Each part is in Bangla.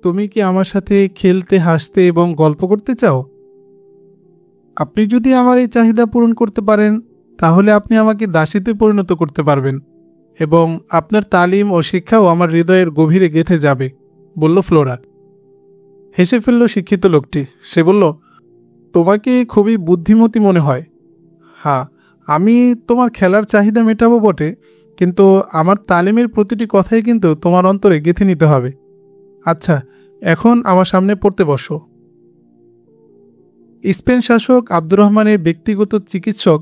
তুমি কি আমার সাথে খেলতে, হাসতে এবং গল্প করতে চাও? আপনি যদি আমার এই চাহিদা পূরণ করতে পারেন, তাহলে আপনি আমাকে দাসীতে পরিণত করতে পারবেন এবং আপনার তালিম ও শিক্ষাও আমার হৃদয়ের গভীরে গেঁথে যাবে, বলল ফ্লোরা। হেসে ফেলল শিক্ষিত লোকটি। সে বলল, তোমাকে খুবই বুদ্ধিমতী মনে হয়। হ্যাঁ, আমি তোমার খেলার চাহিদা মেটাবো বটে, কিন্তু আমার তালিমের প্রতিটি কথাই কিন্তু তোমার অন্তরে গেঁথে নিতে হবে। আচ্ছা, এখন আমার সামনে পড়তে বসো। স্পেন শাসক আব্দুর রহমানের ব্যক্তিগত চিকিৎসক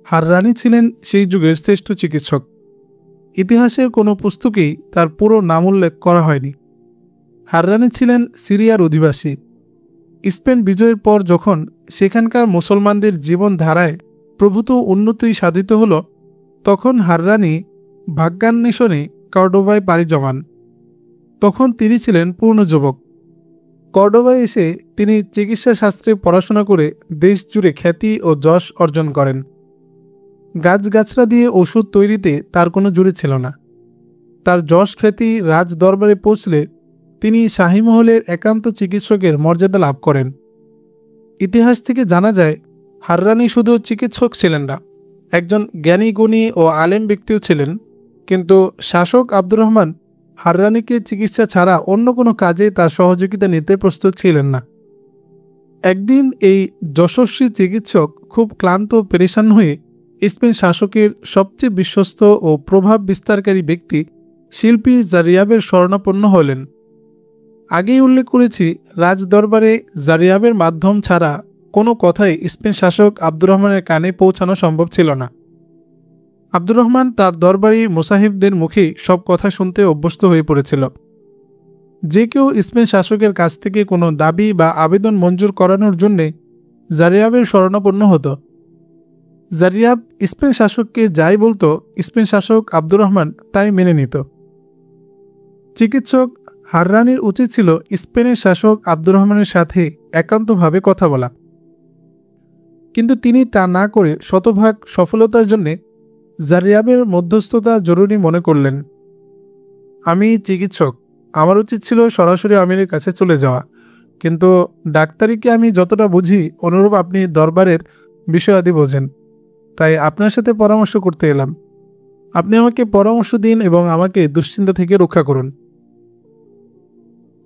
হাররানি ছিলেন সেই যুগের শ্রেষ্ঠ চিকিৎসক। ইতিহাসের কোনো পুস্তকেই তার পুরো নাম উল্লেখ করা হয়নি। হাররানি ছিলেন সিরিয়ার অধিবাসী। স্পেন বিজয়ের পর যখন সেখানকার মুসলমানদের জীবনধারায় প্রভূত উন্নতি সাধিত হল, তখন হাররানি ভাগ্যান্বেষণে কর্ডোবায় পাড়ি জমান। তখন তিনি ছিলেন পূর্ণ যুবক। কর্ডোবায় এসে তিনি চিকিৎসা শাস্ত্রে পড়াশোনা করে দেশ জুড়ে খ্যাতি ও যশ অর্জন করেন। গাছগাছড়া দিয়ে ওষুধ তৈরিতে তার কোনো জুড়ি ছিল না। তার যশ খ্যাতি রাজ দরবারে পৌঁছলে তিনি শাহী মহলের একান্ত চিকিৎসকের মর্যাদা লাভ করেন। ইতিহাস থেকে জানা যায়, হাররানি শুধু চিকিৎসক ছিলেন না, একজন জ্ঞানী গুণী ও আলেম ব্যক্তিও ছিলেন। কিন্তু শাসক আব্দুর রহমান হাররানিকে চিকিৎসা ছাড়া অন্য কোনো কাজে তার সহযোগিতা নিতে প্রস্তুত ছিলেন না। একদিন এই যশস্বী চিকিৎসক খুব ক্লান্ত ও পেরেশান হয়ে স্পেন শাসকের সবচেয়ে বিশ্বস্ত ও প্রভাব বিস্তারকারী ব্যক্তি শিল্পী জারিয়াবের শরণাপন্ন হলেন। আগেই উল্লেখ করেছি, রাজ দরবারে জারিয়াবের মাধ্যম ছাড়া কোনো কথাই স্পেন শাসক আব্দুর রহমানের কানে পৌঁছানো সম্ভব ছিল না। আব্দুর রহমান তার দরবারি মুসাহিবদের মুখে সব কথা শুনতে অভ্যস্ত হয়ে পড়েছিল। যে কেউ স্পেন শাসকের কাছ থেকে কোনো দাবি বা আবেদন মঞ্জুর করানোর জন্যে জারিয়াবের শরণাপন্ন হতো। জারিয়াব স্পেন শাসককে যাই বলতো, স্পেন শাসক আব্দুর রহমান তাই মেনে নিত। চিকিৎসক হাররানির উচিত ছিল স্পেনের শাসক আব্দুর রহমানের সাথে একান্তভাবে কথা বলা, কিন্তু তিনি তা না করে শতভাগ সফলতার জন্যে জারিয়াবের মধ্যস্থতা জরুরি মনে করলেন। আমি চিকিৎসক, আমার উচিত ছিল সরাসরি আমিরের কাছে চলে যাওয়া, কিন্তু ডাক্তারিকে আমি যতটা বুঝি অনুরূপ আপনি দরবারের বিষয়াদি বোঝেন, তাই আপনার সাথে পরামর্শ করতে এলাম। আপনি আমাকে পরামর্শ দিন এবং আমাকে দুশ্চিন্তা থেকে রক্ষা করুন।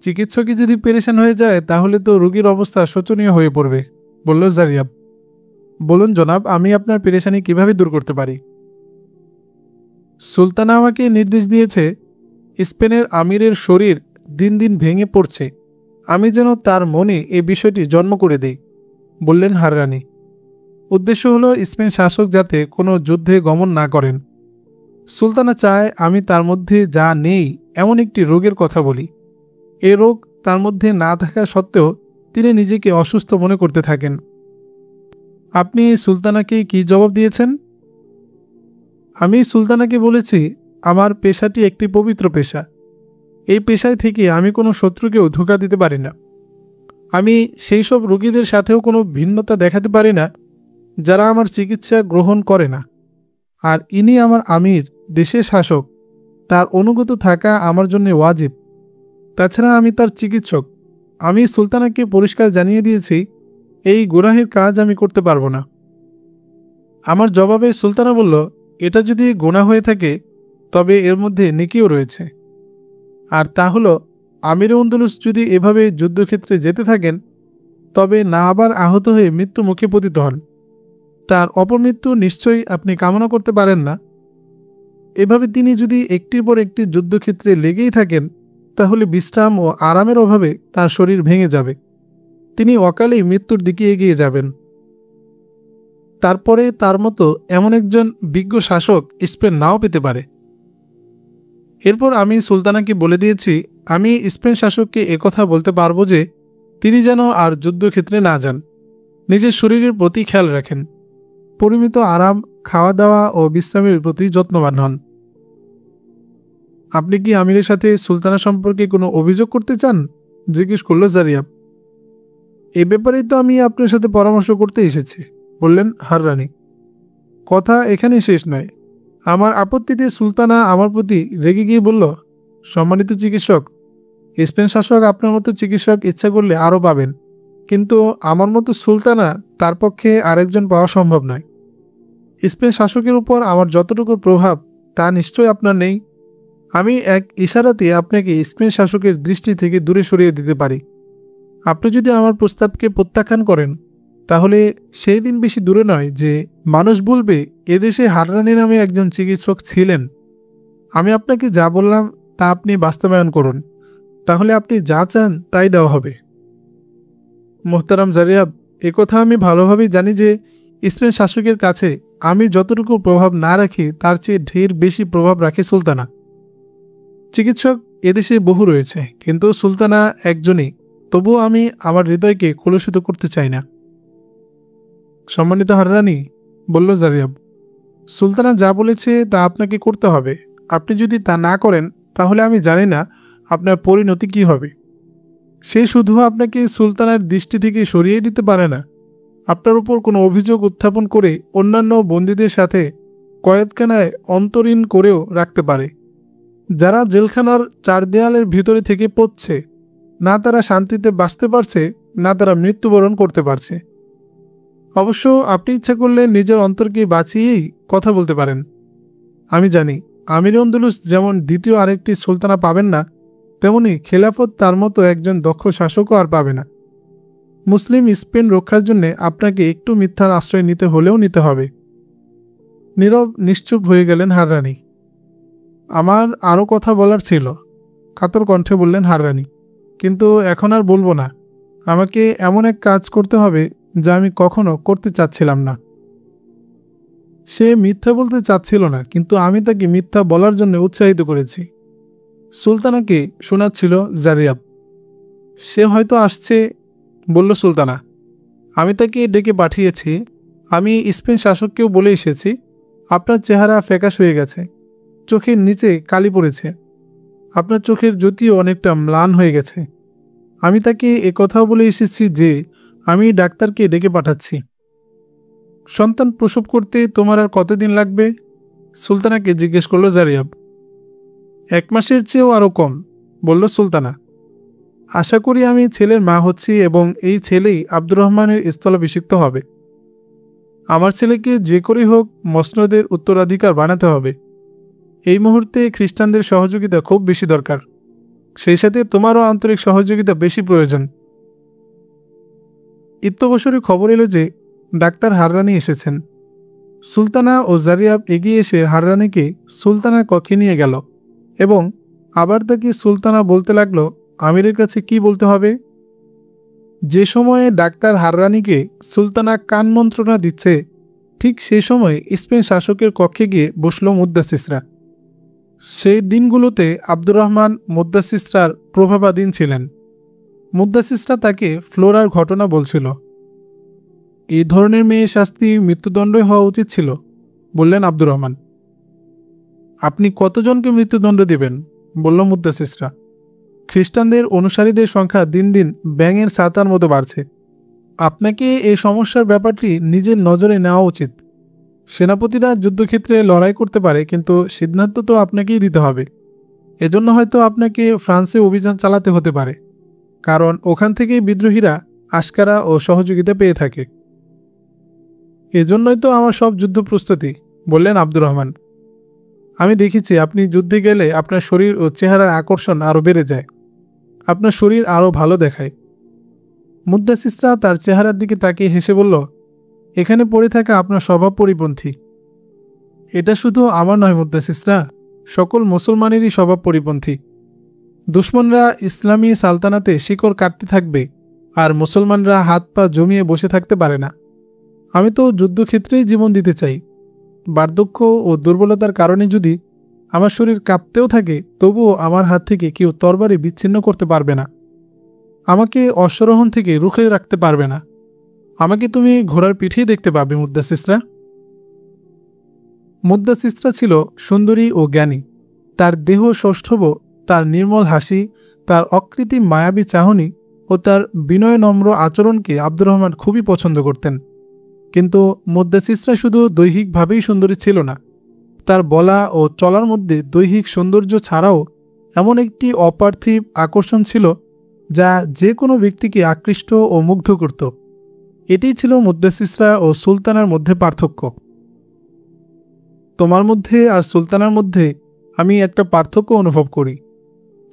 চিকিৎসকই যদি পেরেশান হয়ে যায়, তাহলে তো রোগীর অবস্থা শোচনীয় হয়ে পড়বে, বলল জারিয়াব। বলুন জনাব, আমি আপনার পেরেশানি কিভাবে দূর করতে পারি? সুলতানা আমাকে নির্দেশ দিয়েছে, স্পেনের আমিরের শরীর দিন দিন ভেঙে পড়ছে, আমি যেন তার মনে এই বিষয়টি জন্ম করে দেই, বললেন হাররানি। উদ্দেশ্য হলো স্পেন শাসক যাতে কোনো যুদ্ধে গমন না করেন। সুলতানা চায় আমি তার মধ্যে যা নেই এমন একটি রোগের কথা বলি। এ রোগ তার মধ্যে না থাকা সত্ত্বেও তিনি নিজেকে অসুস্থ মনে করতে থাকেন। আপনি সুলতানাকে কি জবাব দিয়েছেন? আমি সুলতানাকে বলেছি, আমার পেশাটি একটি পবিত্র পেশা। এই পেশায় থেকে আমি কোনো শত্রুকেও ধোঁকা দিতে পারি না। আমি সেই সব রোগীদের সাথেও কোনো ভিন্নতা দেখাতে পারি না যারা আমার চিকিৎসা গ্রহণ করে না। আর ইনি আমার আমির, দেশের শাসক, তার অনুগত থাকা আমার জন্য ওয়াজিব। তাছাড়া আমি তার চিকিৎসক। আমি সুলতানাকে পরিষ্কার জানিয়ে দিয়েছি, এই গুনাহের কাজ আমি করতে পারবো না। আমার জবাবে সুলতানা বলল, এটা যদি গুনাহ হয়ে থাকে তবে এর মধ্যে নেকিও রয়েছে। আর তা হলো, আমির আন্দলুস যদি এভাবে যুদ্ধক্ষেত্রে যেতে থাকেন তবে না আবার আহত হয়ে মৃত্যু মুখে পতিত হন, তার অপমৃত্যু নিশ্চয়ই আপনি কামনা করতে পারেন না। এভাবে তিনি যদি একটির পর একটি যুদ্ধক্ষেত্রে লেগেই থাকেন, তাহলে বিশ্রাম ও আরামের অভাবে তার শরীর ভেঙে যাবে, তিনি অকালেই মৃত্যুর দিকে এগিয়ে যাবেন। তারপরে তার মতো এমন একজন বিজ্ঞ শাসক স্পেন নাও পেতে পারে। এরপর আমি সুলতানাকে বলে দিয়েছি, আমি স্পেন শাসককে একথা বলতে পারবো যে তিনি যেন আর যুদ্ধক্ষেত্রে না যান, নিজের শরীরের প্রতি খেয়াল রাখেন, পরিমিত আরাম, খাওয়া দাওয়া ও বিশ্রামের প্রতি যত্নবান হন। আপনি কি আমিরের সাথে সুলতানা সম্পর্কে কোনো অভিযোগ করতে চান? জিজ্ঞেস করল জারিয়াব। এ ব্যাপারেই তো আমি আপনার সাথে পরামর্শ করতে এসেছি, বললেন হাররানি। কথা এখানে শেষ নয়। আমার আপত্তিতে সুলতানা আমার প্রতি রেগে গিয়ে বলল, সম্মানিত চিকিৎসক, স্পেন শাসক আপনার মতো চিকিৎসক ইচ্ছা করলে আরও পাবেন, কিন্তু আমার মতো সুলতানা তার পক্ষে আরেকজন পাওয়া সম্ভব নয়। স্পেন শাসকের উপর আমার যতটুকু প্রভাব তা নিশ্চয়ই আপনার নেই। আমি এক ইশারাতে আপনাকে স্পেন শাসকের দৃষ্টি থেকে দূরে সরিয়ে দিতে পারি। আপনি যদি আমার প্রস্তাবকে প্রত্যাখ্যান করেন, তাহলে সেই দিন বেশি দূরে নয় যে মানুষ বলবে এদেশে হাররানি নামে একজন চিকিৎসক ছিলেন। আমি আপনাকে যা বললাম তা আপনি বাস্তবায়ন করুন, তাহলে আপনি যা চান তাই দেওয়া হবে। মোহতারাম জারিয়াব, একথা আমি ভালোভাবেই জানি যে স্পেন শাসকের কাছে আমি যতটুকু প্রভাব না রাখি তার চেয়ে ঢের বেশি প্রভাব রাখে সুলতানা। চিকিৎসক এদেশে বহু রয়েছে, কিন্তু সুলতানা একজনই। তবুও আমি আমার হৃদয়কে কলুষিত করতে চাই না। সম্মানিত হাররানি, বলল জারিয়াব, সুলতানা যা বলেছে তা আপনাকে করতে হবে। আপনি যদি তা না করেন, তাহলে আমি জানি না আপনার পরিণতি কি হবে। সে শুধু আপনাকে সুলতানার দৃষ্টি থেকে সরিয়ে দিতে পারে না, আপনার উপর কোনো অভিযোগ উত্থাপন করে অন্যান্য বন্দীদের সাথে কয়েদখানায় অন্তরীণ করেও রাখতে পারে। যারা জেলখানার চার দেয়ালের ভিতরে থেকে পড়ছে, না তারা শান্তিতে বাঁচতে পারছে, না তারা মৃত্যুবরণ করতে পারছে। অবশ্য আপনি ইচ্ছা করলে নিজের অন্তরকে বাঁচিয়েই কথা বলতে পারেন। আমি জানি আমির আন্দলুস যেমন দ্বিতীয় আরেকটি সুলতানা পাবেন না, তেমনি খেলাফত তার মতো একজন দক্ষ শাসকও আর পাবে না। মুসলিম স্পেন রক্ষার জন্য আপনাকে একটু মিথ্যার আশ্রয় নিতে হলেও নিতে হবে। নীরব নিশ্চুপ হয়ে গেলেন হাররানি। আমার আরও কথা বলার ছিল, কাতর কণ্ঠে বললেন হাররানি, কিন্তু এখন আর বলবো না। আমাকে এমন এক কাজ করতে হবে যা আমি কখনো করতে চাচ্ছিলাম না। সে মিথ্যা বলতে চাচ্ছিল না, কিন্তু আমি তাকে মিথ্যা বলার জন্য উৎসাহিত করেছি। সুলতানাকে শোনাচ্ছিল জারিয়াব। সে হয়তো আসছে, বলল সুলতানা। আমি তাকে ডেকে পাঠিয়েছি। আমি স্পেন শাসককেও বলে এসেছি, আপনার চেহারা ফ্যাকাশ হয়ে গেছে, চোখের নিচে কালি পড়েছে, আপনার চোখের জ্যোতিও অনেকটা ম্লান হয়ে গেছে। আমি তাকে একথাও বলে এসেছি যে আমি ডাক্তারকে ডেকে পাঠাচ্ছি। সন্তান প্রসব করতে তোমার আর কতদিন লাগবে? সুলতানাকে জিজ্ঞেস করল জারিয়াব। 1 মাসের চেয়েও আরও কম, বলল সুলতানা। আশা করি আমি ছেলের মা হচ্ছি এবং এই ছেলেই আব্দুর রহমানের স্থলাভিষিক্ত হবে। আমার ছেলেকে যে করেই হোক মসনদের উত্তরাধিকার বানাতে হবে। এই মুহূর্তে খ্রিস্টানদের সহযোগিতা খুব বেশি দরকার, সেই সাথে তোমারও আন্তরিক সহযোগিতা বেশি প্রয়োজন। ইত্যবসরে খবর এলো যে ডাক্তার হাররানি এসেছেন। সুলতানা ও জারিয়াব এগিয়ে এসে হাররানিকে সুলতানার কক্ষে নিয়ে গেল এবং আবার তাকে সুলতানা বলতে লাগলো আমিরের কাছে কি বলতে হবে। যে সময়ে ডাক্তার হাররানিকে সুলতানা কান মন্ত্রণা দিচ্ছে, ঠিক সেই সময় স্পেন শাসকের কক্ষে গিয়ে বসল মুদ্দাসিসরা। সেই দিনগুলোতে আব্দুর রহমান মুদ্দাসিসরার প্রভাবাধীন ছিলেন। মুদ্দাসিসরা তাকে ফ্লোরার ঘটনা বলছিল। এই ধরনের মেয়ের শাস্তি মৃত্যুদণ্ডই হওয়া উচিত ছিল, বললেন আব্দুর রহমান। আপনি কতজনকে মৃত্যুদণ্ড দিবেন? বলল মুদ্দাসিসরা। খ্রিস্টানদের অনুসারীদের সংখ্যা দিন দিন ব্যাঙের ছাতার মতো বাড়ছে। আপনাকে এই সমস্যার ব্যাপারটি নিজের নজরে নেওয়া উচিত। সেনাপতিরা যুদ্ধক্ষেত্রে লড়াই করতে পারে, কিন্তু সিদ্ধান্ত তো আপনাকেই দিতে হবে। এজন্য হয়তো আপনাকে ফ্রান্সে অভিযান চালাতে হতে পারে, কারণ ওখান থেকেই বিদ্রোহীরা আশকারা ও সহযোগিতা পেয়ে থাকে। এজন্যই তো আমার সব যুদ্ধ প্রস্তুতি, বললেন আব্দুর রহমান। আমি দেখেছি আপনি যুদ্ধে গেলে আপনার শরীর ও চেহারার আকর্ষণ আরও বেড়ে যায়, আপনার শরীর আরও ভালো দেখায়। মুদ্দাসিসরা তার চেহারার দিকে তাকিয়ে হেসে বলল, এখানে পড়ে থাকা আপনার স্বভাব পরিপন্থী। এটা শুধু আমার নয় মুদ্দাসিসরা, সকল মুসলমানেরই স্বভাব পরিপন্থী। দুশ্মনরা ইসলামী সালতানাতে শিকড় কাটতে থাকবে, আর মুসলমানরা হাত পা জমিয়ে বসে থাকতে পারে না। আমি তো যুদ্ধক্ষেত্রেই জীবন দিতে চাই। বার্ধক্য ও দুর্বলতার কারণে যদি আমার শরীর কাঁপতেও থাকে, তবুও আমার হাত থেকে কেউ তরবারি বিচ্ছিন্ন করতে পারবে না। আমাকে অশ্বরোহণ থেকে রুখে রাখতে পারবে না। আমাকে তুমি ঘোড়ার পিঠেই দেখতে পাবে মুদ্দাসিসরা। মুদ্দাসিসরা ছিল সুন্দরী ও জ্ঞানী। তার দেহ সৌষ্ঠব, তার নির্মল হাসি, তার অকৃত্রিম মায়াবী চাহনি ও তার বিনয় নম্র আচরণকে আব্দুর রহমান খুবই পছন্দ করতেন। কিন্তু মুদ্দাসিসরা শুধু দৈহিকভাবেই সুন্দরী ছিল না, তার বলা ও চলার মধ্যে দৈহিক সৌন্দর্য ছাড়াও এমন একটি অপার্থিব আকর্ষণ ছিল যা যে কোনো ব্যক্তিকে আকৃষ্ট ও মুগ্ধ করত। এটিই ছিল মুদ্দাসিসরা ও সুলতানার মধ্যে পার্থক্য। তোমার মধ্যে আর সুলতানার মধ্যে আমি একটা পার্থক্য অনুভব করি,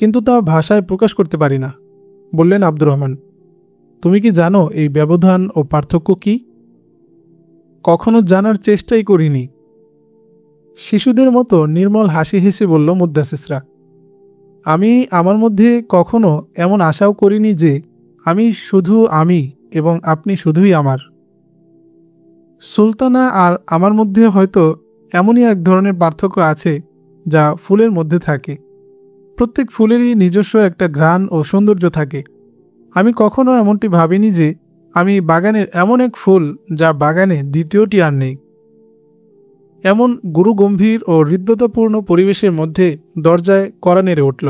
কিন্তু তা ভাষায় প্রকাশ করতে পারি না, বললেন আব্দুর রহমান। তুমি কি জানো এই ব্যবধান ও পার্থক্য কি? কখনো জানার চেষ্টাই করিনি, শিশুদের মতো নির্মল হাসি হেসে বলল মুদ্দাসিসরা। আমি আমার মধ্যে কখনো এমন আশাও করিনি যে আমি শুধু আমি এবং আপনি শুধুই আমার। সুলতানা আর আমার মধ্যে হয়তো এমনই এক ধরনের পার্থক্য আছে যা ফুলের মধ্যে থাকে। প্রত্যেক ফুলেরই নিজস্ব একটা ঘ্রাণ ও সৌন্দর্য থাকে। আমি কখনো এমনটি ভাবিনি যে আমি বাগানের এমন এক ফুল যা বাগানে দ্বিতীয়টি আর নেই। এমন গুরুগম্ভীর ও হৃদ্যতাপূর্ণ পরিবেশের মধ্যে দরজায় কড়া নেড়ে উঠল।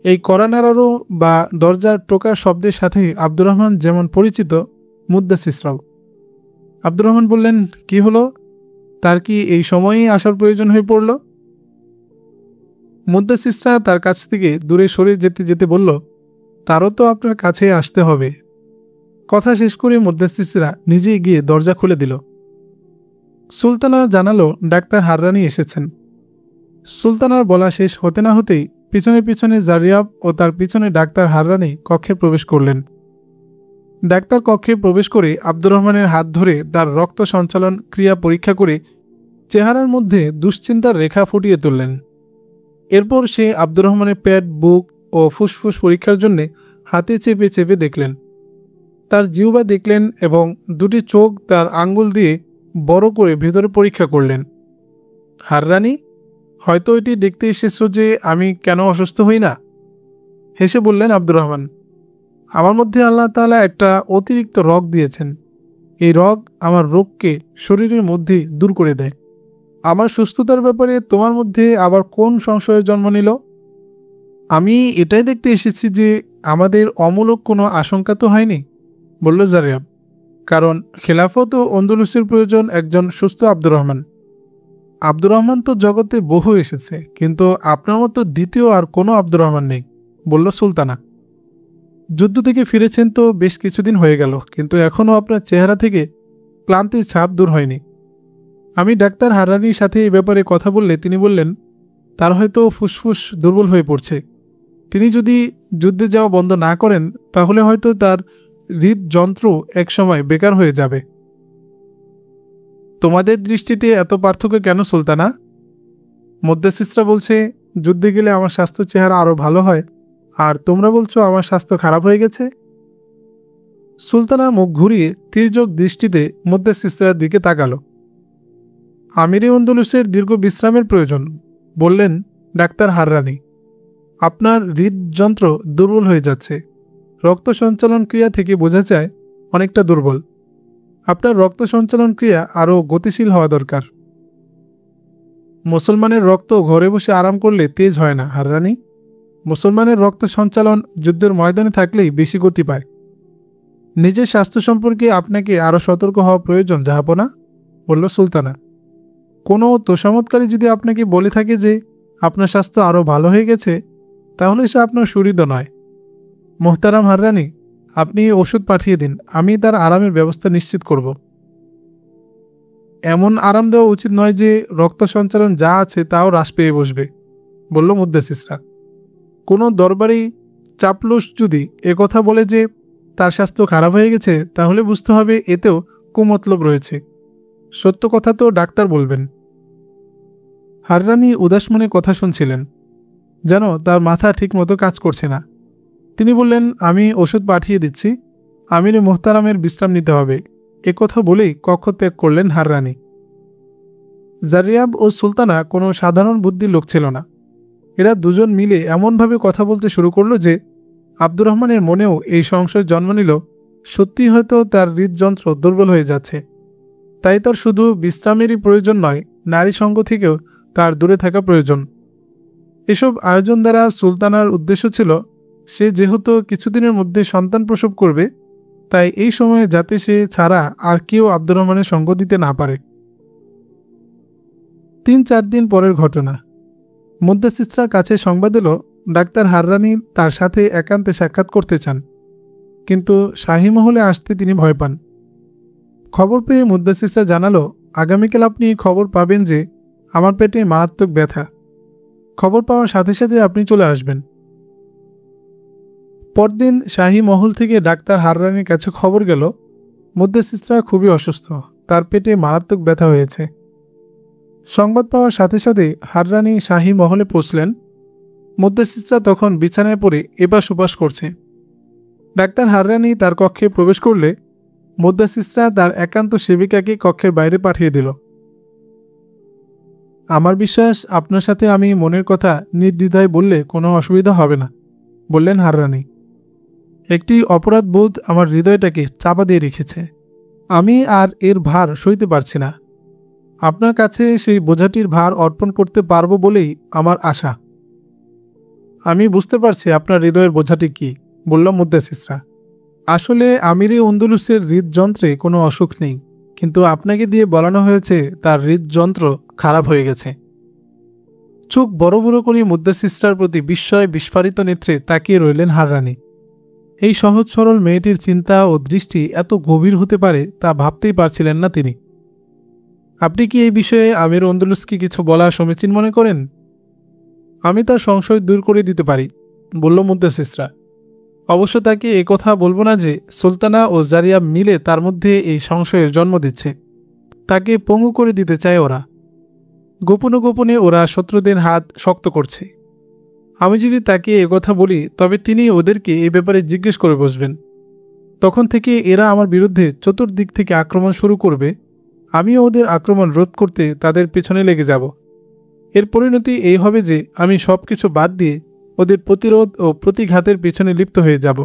এই কড়া নাড়ানো বা দরজার টোকার শব্দের সাথে আব্দুর রহমান যেমন পরিচিত, মুদ্দাসিসরাও। আব্দুর রহমান বললেন, কি হলো? তার কি এই সময়েই আসার প্রয়োজন হয়ে পড়ল? মুদ্দাসিসরা তার কাছ থেকে দূরে সরে যেতে যেতে বলল, তারও তো আপনার কাছে আসতে হবে। কথা শেষ করে মুদ্দাসিসরা নিজেই গিয়ে দরজা খুলে দিল। সুলতানা জানালো ডাক্তার হাররানি এসেছেন। সুলতানার বলা শেষ হতে না হতেই পিছনে পিছনে জারিয়াব ও তার পিছনে ডাক্তার হাররানি কক্ষে প্রবেশ করলেন। ডাক্তার কক্ষে প্রবেশ করে আব্দুর রহমানের হাত ধরে তার রক্ত সঞ্চালন ক্রিয়া পরীক্ষা করে চেহারার মধ্যে দুশ্চিন্তার রেখা ফুটিয়ে তুললেন। এরপর সে আব্দুর রহমানের পেট, বুক ও ফুসফুস পরীক্ষার জন্য হাতে চেপে চেপে দেখলেন। তার জিহ্বা দেখলেন এবং দুটি চোখ তার আঙ্গুল দিয়ে বড় করে ভেতরে পরীক্ষা করলেন। হাররানি, হয়তো এটি দেখতে এসেছ যে আমি কেন অসুস্থ হই না, হেসে বললেন আব্দুর রহমান। আমার মধ্যে আল্লাহ তাআলা একটা অতিরিক্ত রগ দিয়েছেন। এই রগ আমার রোগকে শরীরের মধ্যে দূর করে দেয়। আমার সুস্থতার ব্যাপারে তোমার মধ্যে আবার কোন সংশয়ের জন্ম নিল? আমি এটাই দেখতে এসেছি যে আমাদের অমূলক কোনো আশঙ্কা তো হয়নি, বলল জারিয়াব। কারণ খেলাফত ও আন্দলুসের প্রয়োজন একজন সুস্থ আব্দুর রহমান। আব্দুর রহমান তো জগতে বহু এসেছে, কিন্তু আপনার মতো দ্বিতীয় আর কোনো আব্দুর রহমান নেই, বলল সুলতানা। যুদ্ধ থেকে ফিরেছেন তো বেশ কিছুদিন হয়ে গেল, কিন্তু এখনও আপনার চেহারা থেকে ক্লান্তির ছাপ দূর হয়নি। আমি ডাক্তার হাররানির সাথে এই ব্যাপারে কথা বললে তিনি বললেন, তার হয়তো ফুসফুস দুর্বল হয়ে পড়ছে। তিনি যদি যুদ্ধে যাওয়া বন্ধ না করেন তাহলে হয়তো তার হৃদযন্ত্র একসময় বেকার হয়ে যাবে। তোমাদের দৃষ্টিতে এত পার্থক্য কেন সুলতানা? মুদ্দাসিসরা বলছে যুদ্ধে গেলে আমার স্বাস্থ্য চেহারা আরও ভালো হয়, আর তোমরা বলছো আমার স্বাস্থ্য খারাপ হয়ে গেছে। সুলতানা মুখ ঘুরিয়ে তির্যক দৃষ্টিতে মুদ্দাসিসরার দিকে তাকালো। আমিরে আন্দলুসের দীর্ঘ বিশ্রামের প্রয়োজন, বললেন ডাক্তার হাররানি। আপনার হৃদযন্ত্র দুর্বল হয়ে যাচ্ছে। রক্ত সঞ্চালন ক্রিয়া থেকে বোঝা যায় অনেকটা দুর্বল। আপনার রক্ত সঞ্চালন ক্রিয়া আরও গতিশীল হওয়া দরকার। মুসলমানের রক্ত ঘরে বসে আরাম করলে তেজ হয় না হাররানি। মুসলমানের রক্ত সঞ্চালন যুদ্ধের ময়দানে থাকলেই বেশি গতি পায়। নিজের স্বাস্থ্য সম্পর্কে আপনাকে আরও সতর্ক হওয়া প্রয়োজন জাহাপনা, বলল সুলতানা। কোনো তোষামতকারী যদি আপনাকে বলে থাকে যে আপনার স্বাস্থ্য আরও ভালো হয়ে গেছে, তাহলে সে আপনার সুহৃদ নয়। মোহতারাম হাররানি, আপনি ওষুধ পাঠিয়ে দিন, আমি তার আরামের ব্যবস্থা নিশ্চিত করব। এমন আরাম দেওয়া উচিত নয় যে রক্ত সঞ্চালন যা আছে তাও হ্রাস পেয়ে বসবে, বলল মুদ্দাসিসরা। কোনো দরবারি চাপলুস যদি একথা বলে যে তার স্বাস্থ্য খারাপ হয়ে গেছে, তাহলে বুঝতে হবে এতেও কুমতলব রয়েছে। সত্য কথা তো ডাক্তার বলবেন। হাররানি উদাস মনে কথা শুনছিলেন, যেন তার মাথা ঠিকমতো কাজ করছে না। তিনি বললেন, আমি ওষুধ পাঠিয়ে দিচ্ছি, আমিরে মোহতারামের বিশ্রাম নিতে হবে। একথা বলেই কক্ষ ত্যাগ করলেন হাররানি। জারিয়াব ও সুলতানা কোনো সাধারণ বুদ্ধির লোক ছিল না। এরা দুজন মিলে এমনভাবে কথা বলতে শুরু করলো যে আব্দুর রহমানের মনেও এই সংশয় জন্ম নিল, সত্যি হয়তো তার হৃদযন্ত্র দুর্বল হয়ে যাচ্ছে। তাই তার শুধু বিশ্রামেরই প্রয়োজন নয়, নারী সঙ্গ থেকেও তার দূরে থাকা প্রয়োজন। এসব আয়োজন দ্বারা সুলতানার উদ্দেশ্য ছিল সে যেহেতু কিছুদিনের মধ্যে সন্তান প্রসব করবে, তাই এই সময়ে যাতে সে ছাড়া আর কেউ আব্দুর রহমানের সঙ্গ দিতে না পারে। 3-4 দিন পরের ঘটনা। মুদ্দাসিসরার কাছে সংবাদ এলো ডাক্তার হাররানি তার সাথে একান্তে সাক্ষাৎ করতে চান, কিন্তু শাহী মহলে আসতে তিনি ভয় পান। খবর পেয়ে মুদ্দাসিসরা জানালো, আগামীকাল আপনি খবর পাবেন যে আমার পেটে মারাত্মক ব্যথা। খবর পাওয়ার সাথে সাথে আপনি চলে আসবেন। পরদিন শাহী মহল থেকে ডাক্তার হাররানির কাছে খবর গেল, মুদ্দাসিসরা খুবই অসুস্থ, তার পেটে মারাত্মক ব্যথা হয়েছে। সংবাদ পাওয়ার সাথে সাথে হাররানি শাহী মহলে পৌঁছলেন। মুদ্দাসিসরা তখন বিছানায় পড়ে এপাশ ওপাশ করছে। ডাক্তার হাররানি তার কক্ষে প্রবেশ করলে মুদ্দাসিসরা তার একান্ত সেবিকাকে কক্ষের বাইরে পাঠিয়ে দিল। আমার বিশ্বাস আপনার সাথে আমি মনের কথা নির্দ্বিধায় বললে কোনো অসুবিধা হবে না, বললেন হাররানি। একটি অপরাধ বোধ আমার হৃদয়টাকে চাপা দিয়ে রেখেছে। আমি আর এর ভার সইতে পারছি না। আপনার কাছে সেই বোঝাটির ভার অর্পণ করতে পারবো বলেই আমার আশা। আমি বুঝতে পারছি আপনার হৃদয়ের বোঝাটি কি, বলল মুদ্দাসিসরা। আসলে আমিরে আন্দলুসের হৃদযন্ত্রে কোনো অসুখ নেই, কিন্তু আপনাকে দিয়ে বলানো হয়েছে তার হৃদযন্ত্র খারাপ হয়ে গেছে। চোখ বড় বড় করে মুদ্দাসিসরার প্রতি বিস্ময় বিস্ফারিত নেত্রে তাকিয়ে রইলেন হাররানি। এই সহজ সরল মেয়েটির চিন্তা ও দৃষ্টি এত গভীর হতে পারে তা ভাবতেই পারছিলেন না তিনি। আপনি কি এই বিষয়ে আমির আন্দলুসকে কিছু বলা সমীচীন মনে করেন? আমি তার সংশয় দূর করে দিতে পারি, বলল মুদ্দাসিসরা। অবশ্য তাকে এ কথা বলবো না যে সুলতানা ও জারিয়া মিলে তার মধ্যে এই সংশয়ের জন্ম দিচ্ছে। তাকে পঙ্গু করে দিতে চায় ওরা। গোপনে গোপনে ওরা শত্রুদের হাত শক্ত করছে। আমি যদি তাকে একথা বলি তবে তিনি ওদেরকে এ ব্যাপারে জিজ্ঞেস করে বসবেন। তখন থেকে এরা আমার বিরুদ্ধে চতুর্দিক থেকে আক্রমণ শুরু করবে। আমিও ওদের আক্রমণ রোধ করতে তাদের পেছনে লেগে যাব। এর পরিণতি এই হবে যে আমি সব কিছু বাদ দিয়ে ওদের প্রতিরোধ ও প্রতিঘাতের পেছনে লিপ্ত হয়ে যাব।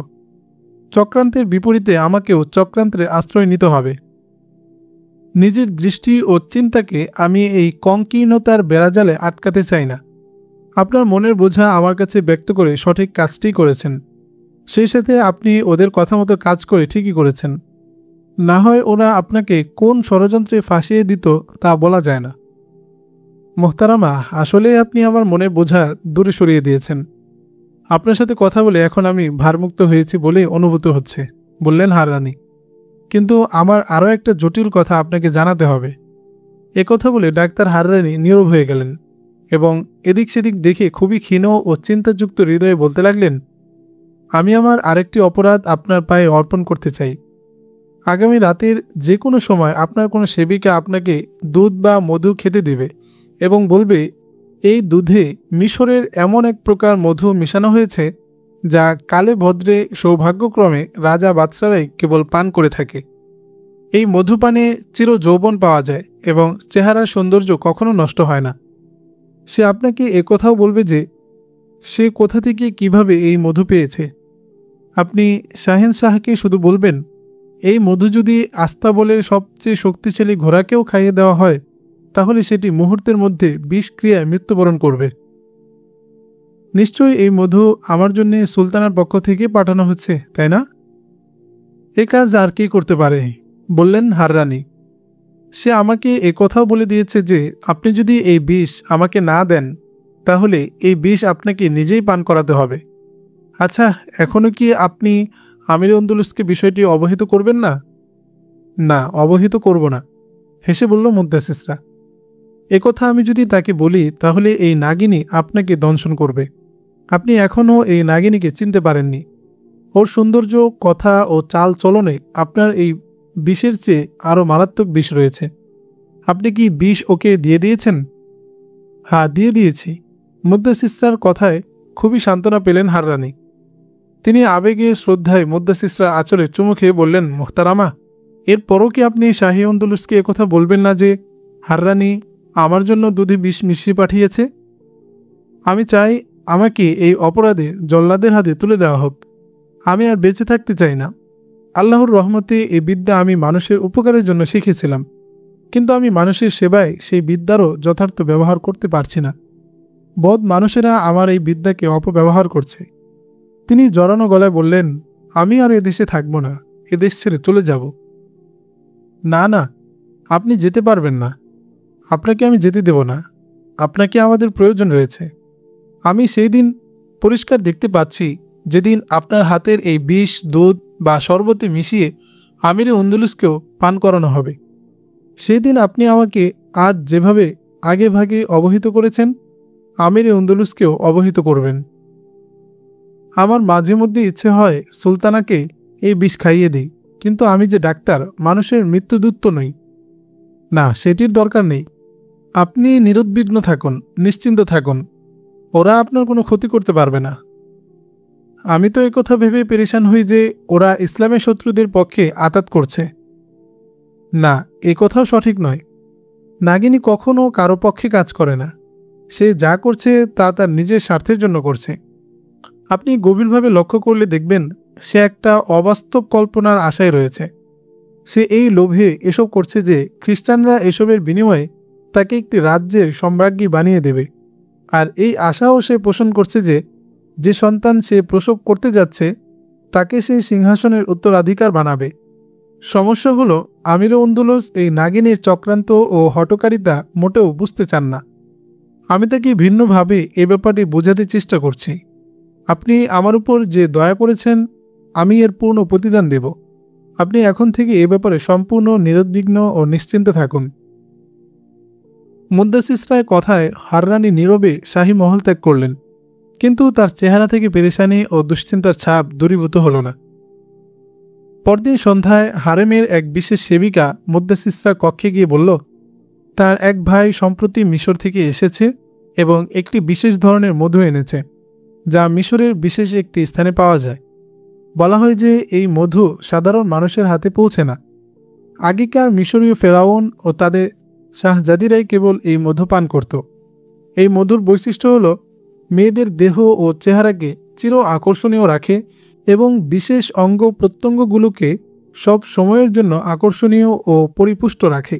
চক্রান্তের বিপরীতে আমাকেও চক্রান্তের আশ্রয় নিতে হবে। নিজের দৃষ্টি ও চিন্তাকে আমি এই কঙ্কীর্ণতার বেড়াজালে আটকাতে চাই না। আপনার মনের বোঝা আমার কাছে ব্যক্ত করে সঠিক কাজটি করেছেন। সেই সাথে আপনি ওদের কথা মতো কাজ করে ঠিকই করেছেন। না হয় ওরা আপনাকে কোন ষড়যন্ত্রে ফাঁসিয়ে দিত তা বলা যায় না। মোহতারামা, আসলে আপনি আমার মনের বোঝা দূরে সরিয়ে দিয়েছেন। আপনার সাথে কথা বলে এখন আমি ভারমুক্ত হয়েছি বলেই অনুভূত হচ্ছে, বললেন হাররানি। কিন্তু আমার আরও একটা জটিল কথা আপনাকে জানাতে হবে। একথা বলে ডাক্তার হাররানি নীরব হয়ে গেলেন এবং এদিক সেদিক দেখে খুবই ক্ষীণ ও চিন্তাযুক্ত হৃদয়ে বলতে লাগলেন, আমি আমার আরেকটি অপরাধ আপনার পায়ে অর্পণ করতে চাই। আগামী রাতের যে কোনো সময় আপনার কোনো সেবিকা আপনাকে দুধ বা মধু খেতে দেবে এবং বলবে, এই দুধে মিশরের এমন এক প্রকার মধু মিশানো হয়েছে যা কালে ভদ্রে সৌভাগ্যক্রমে রাজা বাদশারাই কেবল পান করে থাকে। এই মধুপানে চির যৌবন পাওয়া যায় এবং চেহারার সৌন্দর্য কখনো নষ্ট হয় না। সে আপনাকে একথাও বলবে যে সে কোথা থেকে কিভাবে এই মধু পেয়েছে। আপনি শাহেনশাহকে শুধু বলবেন, এই মধু যদি আস্তাবলের সবচেয়ে শক্তিশালী ঘোড়াকেও খাইয়ে দেওয়া হয় তাহলে সেটি মুহূর্তের মধ্যে বিষক্রিয়ায় মৃত্যুবরণ করবে। নিশ্চয়ই এই মধু আমার জন্য সুলতানার পক্ষ থেকে পাঠানো হচ্ছে, তাই না? এ কাজ আর কি করতে পারে, বললেন হাররানি। সে আমাকে একথাও বলে দিয়েছে যে আপনি যদি এই বিষ আমাকে না দেন তাহলে এই বিষ আপনাকে নিজেই পান করাতে হবে। আচ্ছা, এখনও কি আপনি আমির আন্দলুসকে বিষয়টি অবহিত করবেন না? না, অবহিত করব না, হেসে বলল মুদ্দাসিসরা। একথা আমি যদি তাকে বলি তাহলে এই নাগিনী আপনাকে দংশন করবে। আপনি এখনও এই নাগিনীকে চিনতে পারেননি। ওর সৌন্দর্য, কথা ও চাল চলনে আপনার এই বিষের চেয়ে আরও মারাত্মক বিষ রয়েছে। আপনি কি বিষ ওকে দিয়ে দিয়েছেন? হ্যাঁ, দিয়ে দিয়েছি। মুদ্দাসিসরার কথায় খুবই সান্ত্বনা পেলেন হাররানি। তিনি আবেগে শ্রদ্ধায় মুদ্দাসিসরার আঁচলে চুমু খেয়ে বললেন, মোহতারামা, এরপরও কি আপনি শাহী আন্দলুসকে একথা বলবেন না যে হাররানি আমার জন্য দুধে বিষ মিশিয়ে পাঠিয়েছে? আমি চাই আমাকে এই অপরাধে জল্লাদের হাতে তুলে দেওয়া হোক। আমি আর বেঁচে থাকতে চাই না। আল্লাহর রহমতে এই বিদ্যা আমি মানুষের উপকারের জন্য শিখেছিলাম, কিন্তু আমি মানুষের সেবায় সেই বিদ্যারও যথার্থ ব্যবহার করতে পারছি না। বদ মানুষেরা আমার এই বিদ্যাকে অপব্যবহার করছে। তিনি জড়ানো গলায় বললেন, আমি আর এদেশে থাকব না, এদেশ ছেড়ে চলে যাব। না না, আপনি যেতে পারবেন না। আপনাকে আমি যেতে দেব না। আপনাকে আমাদের প্রয়োজন রয়েছে। আমি সেই দিন পরিষ্কার দেখতে পাচ্ছি যেদিন আপনার হাতের এই বিষ দুধ বা শরবতে মিশিয়ে আমিরে আন্দলুসকেও পান করানো হবে, সেদিন আপনি আমাকে আজ যেভাবে আগে ভাগে অবহিত করেছেন, আমিরে আন্দলুসকেও অবহিত করবেন। আমার মাঝে মধ্যে ইচ্ছে হয় সুলতানাকে এই বিষ খাইয়ে দিই, কিন্তু আমি যে ডাক্তার, মানুষের মৃত্যুদূত তো নই। না, সেটির দরকার নেই। আপনি নিরুদ্বিগ্ন থাকুন, নিশ্চিন্ত থাকুন, ওরা আপনার কোনো ক্ষতি করতে পারবে না। আমি তো একথা ভেবে পেরেশান হই যে ওরা ইসলামের শত্রুদের পক্ষে আতাত করছে। না, এ কথাও সঠিক নয়। নাগিনী কখনো কারো পক্ষে কাজ করে না। সে যা করছে তা তার নিজের স্বার্থের জন্য করছে। আপনি গভীরভাবে লক্ষ্য করলে দেখবেন সে একটা অবাস্তব কল্পনার আশায় রয়েছে। সে এই লোভে এসব করছে যে খ্রিস্টানরা এসবের বিনিময়ে তাকে একটি রাজ্যের সম্রাজ্ঞী বানিয়ে দেবে। আর এই আশাও সে পোষণ করছে যে যে সন্তান সে প্রসব করতে যাচ্ছে তাকে সে সিংহাসনের উত্তরাধিকার বানাবে। সমস্যা হলো আমির আন্দলুস এই নাগিনীর চক্রান্ত ও হঠকারিতা মোটেও বুঝতে চান না। আমি তাকে ভিন্নভাবে এ ব্যাপারে বোঝাতে চেষ্টা করছি। আপনি আমার উপর যে দয়া করেছেন, আমি এর পূর্ণ প্রতিদান দেব। আপনি এখন থেকে এ ব্যাপারে সম্পূর্ণ নিরুদ্বিগ্ন ও নিশ্চিন্ত থাকুন। মুদ্দাসিস রায়ের কথায় হাররানী নীরবে শাহী মহল ত্যাগ করলেন, কিন্তু তার চেহারা থেকে পেরেশানি ও দুশ্চিন্তার ছাপ দূরীভূত হল না। পরদিন সন্ধ্যায় হারেমের এক বিশেষ সেবিকা মুদ্দাসিসরা কক্ষে গিয়ে বলল, তার এক ভাই সম্প্রতি মিশর থেকে এসেছে এবং একটি বিশেষ ধরনের মধু এনেছে, যা মিশরের বিশেষ একটি স্থানে পাওয়া যায়। বলা হয় যে এই মধু সাধারণ মানুষের হাতে পৌঁছে না। আগেকার মিশরীয় ফেরাউন ও তাদের শাহজাদিরাই কেবল এই মধু পান করত। এই মধুর বৈশিষ্ট্য হল মেয়েদের দেহ ও চেহারাকে চির আকর্ষণীয় রাখে এবং বিশেষ অঙ্গ প্রত্যঙ্গগুলোকে সব সময়ের জন্য আকর্ষণীয় ও পরিপুষ্ট রাখে।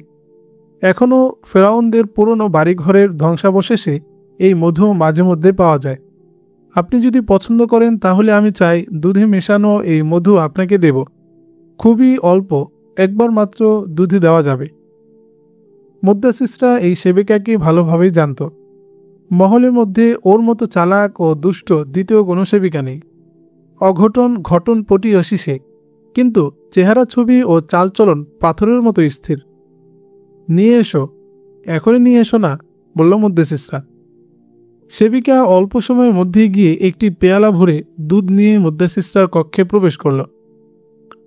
এখনও ফেরাউনদের পুরনো বাড়িঘরের ধ্বংসাবশেষে এই মধু মাঝে মধ্যে পাওয়া যায়। আপনি যদি পছন্দ করেন তাহলে আমি চাই দুধে মেশানো এই মধু আপনাকে দেব। খুবই অল্প, একবার মাত্র দুধে দেওয়া যাবে। মুদ্দাসিসরা এই সেবিকাকে ভালোভাবেই জানত। মহলের মধ্যে ওর মতো চালাক ও দুষ্ট দ্বিতীয় কোনো সেবিকা নেই। অঘটন ঘটনপটি অশিসে, কিন্তু চেহারা ছবি ও চালচলন পাথরের মতো স্থির। নিয়ে এসো, এখনই নিয়ে এসো না, বলল মুদ্দাসিসরা। সেবিকা অল্প সময়ের মধ্যেই গিয়ে একটি পেয়ালা ভরে দুধ নিয়ে মুদ্দাসিসরার কক্ষে প্রবেশ করল।